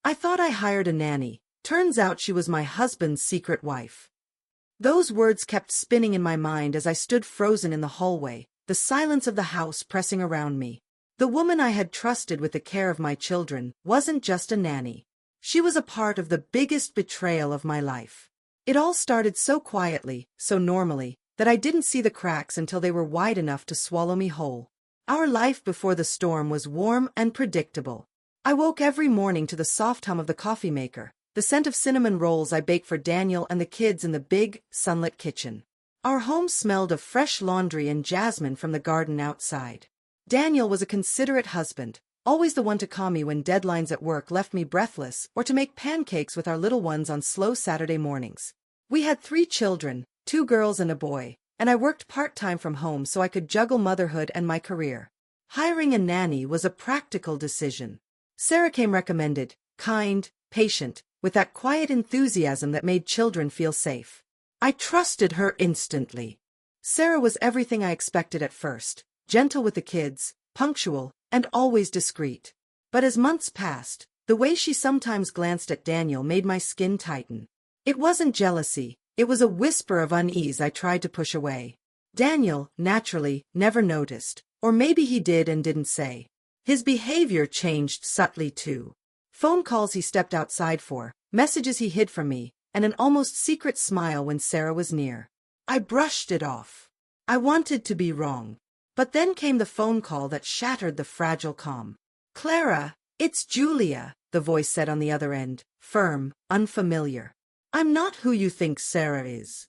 I thought I hired a nanny. Turns out she was my husband's secret wife. Those words kept spinning in my mind as I stood frozen in the hallway, the silence of the house pressing around me. The woman I had trusted with the care of my children wasn't just a nanny. She was a part of the biggest betrayal of my life. It all started so quietly, so normally, that I didn't see the cracks until they were wide enough to swallow me whole. Our life before the storm was warm and predictable. I woke every morning to the soft hum of the coffee maker, the scent of cinnamon rolls I baked for Daniel and the kids in the big, sunlit kitchen. Our home smelled of fresh laundry and jasmine from the garden outside. Daniel was a considerate husband, always the one to call me when deadlines at work left me breathless, or to make pancakes with our little ones on slow Saturday mornings. We had 3 children, 2 girls and a boy, and I worked part-time from home so I could juggle motherhood and my career. Hiring a nanny was a practical decision. Sarah came recommended, kind, patient, with that quiet enthusiasm that made children feel safe. I trusted her instantly. Sarah was everything I expected at first, gentle with the kids, punctual, and always discreet. But as months passed, the way she sometimes glanced at Daniel made my skin tighten. It wasn't jealousy, it was a whisper of unease I tried to push away. Daniel, naturally, never noticed, or maybe he did and didn't say. His behavior changed subtly too. Phone calls he stepped outside for, messages he hid from me, and an almost secret smile when Sarah was near. I brushed it off. I wanted to be wrong. But then came the phone call that shattered the fragile calm. "Clara, it's Julia," the voice said on the other end, firm, unfamiliar. "I'm not who you think Sarah is."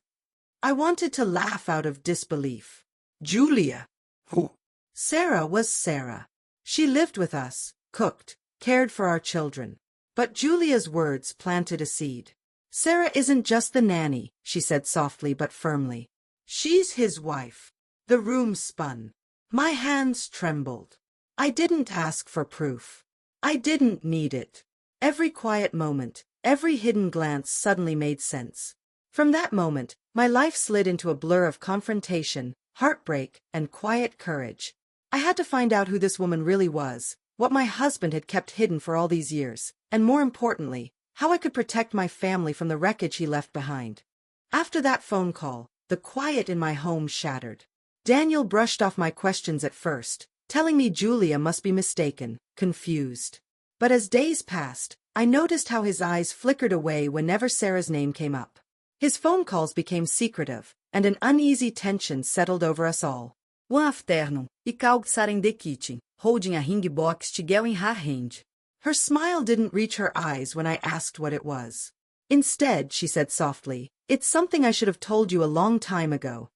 I wanted to laugh out of disbelief. Julia? Who? Sarah was Sarah. She lived with us, cooked, cared for our children. But Julia's words planted a seed. "Sarah isn't just the nanny," she said softly but firmly. "She's his wife." The room spun. My hands trembled. I didn't ask for proof. I didn't need it. Every quiet moment, every hidden glance suddenly made sense. From that moment, my life slid into a blur of confrontation, heartbreak, and quiet courage. I had to find out who this woman really was, what my husband had kept hidden for all these years, and more importantly, how I could protect my family from the wreckage he left behind. After that phone call, the quiet in my home shattered. Daniel brushed off my questions at first, telling me Julia must be mistaken, confused. But as days passed, I noticed how his eyes flickered away whenever Sarah's name came up. His phone calls became secretive, and an uneasy tension settled over us all. One afternoon, ikaw sat in the kitchen, holding a ring box still in her hand. Her smile didn't reach her eyes when I asked what it was. Instead, she said softly, "It's something I should have told you a long time ago."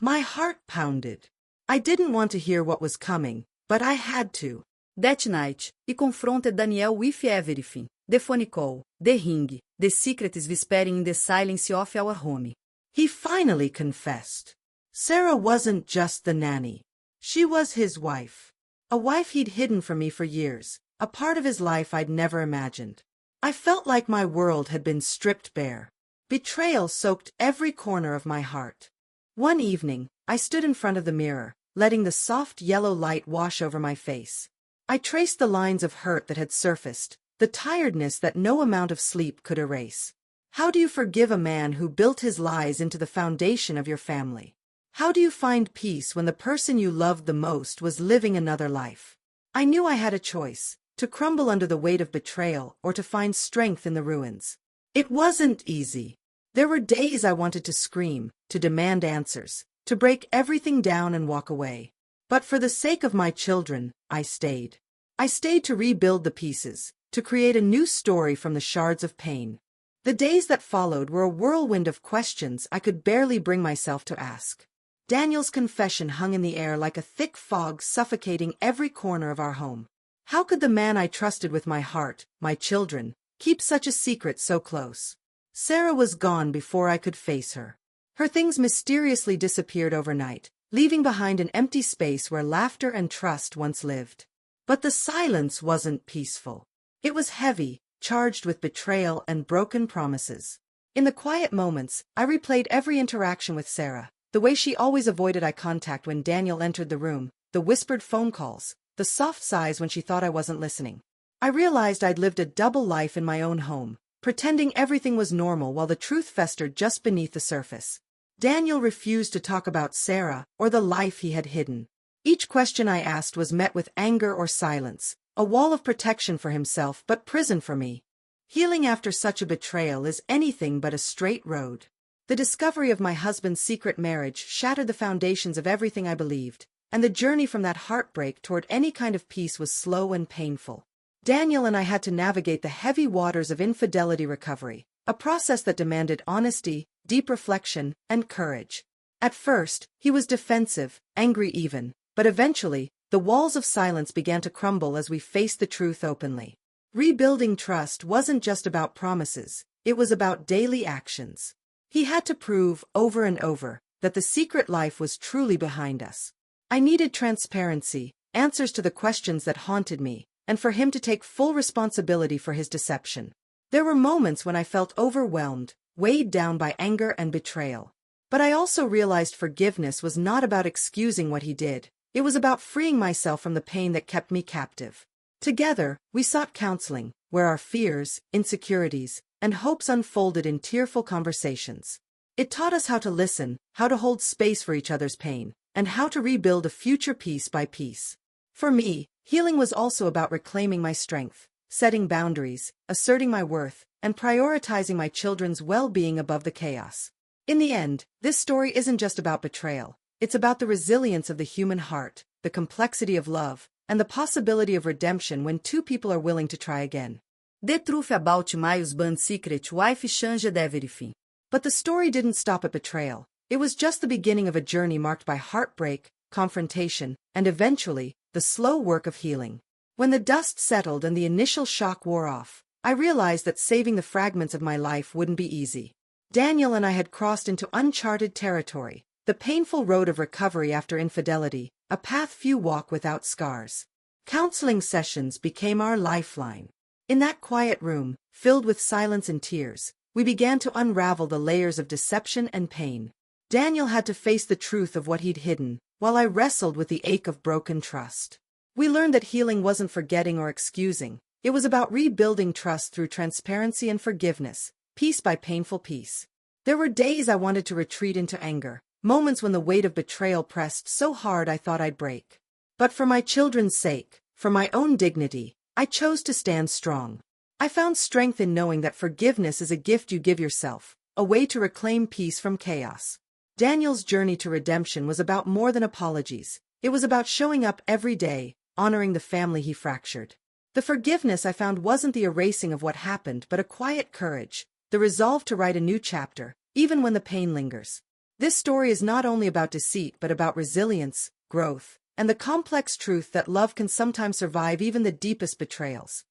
My heart pounded. I didn't want to hear what was coming, but I had to. That night, he confronted Daniel with everything. The phone call, the ring, the secrets whispering in the silence of our home. He finally confessed. Sarah wasn't just the nanny. She was his wife. A wife he'd hidden from me for years, a part of his life I'd never imagined. I felt like my world had been stripped bare. Betrayal soaked every corner of my heart. One evening, I stood in front of the mirror, letting the soft yellow light wash over my face. I traced the lines of hurt that had surfaced, the tiredness that no amount of sleep could erase. How do you forgive a man who built his lies into the foundation of your family? How do you find peace when the person you loved the most was living another life? I knew I had a choice, to crumble under the weight of betrayal or to find strength in the ruins. It wasn't easy. There were days I wanted to scream, to demand answers, to break everything down and walk away. But for the sake of my children, I stayed. I stayed to rebuild the pieces, to create a new story from the shards of pain. The days that followed were a whirlwind of questions I could barely bring myself to ask. Daniel's confession hung in the air like a thick fog suffocating every corner of our home. How could the man I trusted with my heart, my children, keep such a secret so close? Sarah was gone before I could face her. Her things mysteriously disappeared overnight, leaving behind an empty space where laughter and trust once lived. But the silence wasn't peaceful. It was heavy, charged with betrayal and broken promises. In the quiet moments, I replayed every interaction with Sarah, the way she always avoided eye contact when Daniel entered the room, the whispered phone calls, the soft sighs when she thought I wasn't listening. I realized I'd lived a double life in my own home, pretending everything was normal while the truth festered just beneath the surface. Daniel refused to talk about Sarah or the life he had hidden. Each question I asked was met with anger or silence, a wall of protection for himself but prison for me. Healing after such a betrayal is anything but a straight road. The discovery of my husband's secret marriage shattered the foundations of everything I believed, and the journey from that heartbreak toward any kind of peace was slow and painful. Daniel and I had to navigate the heavy waters of infidelity recovery, a process that demanded honesty, deep reflection, and courage. At first, he was defensive, angry even, but eventually, the walls of silence began to crumble as we faced the truth openly. Rebuilding trust wasn't just about promises, it was about daily actions. He had to prove, over and over, that the secret life was truly behind us. I needed transparency, answers to the questions that haunted me, and for him to take full responsibility for his deception. There were moments when I felt overwhelmed, weighed down by anger and betrayal. But I also realized forgiveness was not about excusing what he did, it was about freeing myself from the pain that kept me captive. Together, we sought counseling, where our fears, insecurities, and hopes unfolded in tearful conversations. It taught us how to listen, how to hold space for each other's pain, and how to rebuild a future piece by piece. For me, healing was also about reclaiming my strength, setting boundaries, asserting my worth, and prioritizing my children's well-being above the chaos. In the end, this story isn't just about betrayal, it's about the resilience of the human heart, the complexity of love, and the possibility of redemption when two people are willing to try again. The truth about my husband's secret wife changed everything. But the story didn't stop at betrayal. It was just the beginning of a journey marked by heartbreak, confrontation, and eventually, the slow work of healing. When the dust settled and the initial shock wore off, I realized that saving the fragments of my life wouldn't be easy. Daniel and I had crossed into uncharted territory, the painful road of recovery after infidelity, a path few walk without scars. Counseling sessions became our lifeline. In that quiet room, filled with silence and tears, we began to unravel the layers of deception and pain. Daniel had to face the truth of what he'd hidden, while I wrestled with the ache of broken trust. We learned that healing wasn't forgetting or excusing, it was about rebuilding trust through transparency and forgiveness, piece by painful piece. There were days I wanted to retreat into anger, moments when the weight of betrayal pressed so hard I thought I'd break. But for my children's sake, for my own dignity, I chose to stand strong. I found strength in knowing that forgiveness is a gift you give yourself, a way to reclaim peace from chaos. Daniel's journey to redemption was about more than apologies. It was about showing up every day, honoring the family he fractured. The forgiveness I found wasn't the erasing of what happened but a quiet courage, the resolve to write a new chapter, even when the pain lingers. This story is not only about deceit but about resilience, growth, and the complex truth that love can sometimes survive even the deepest betrayals.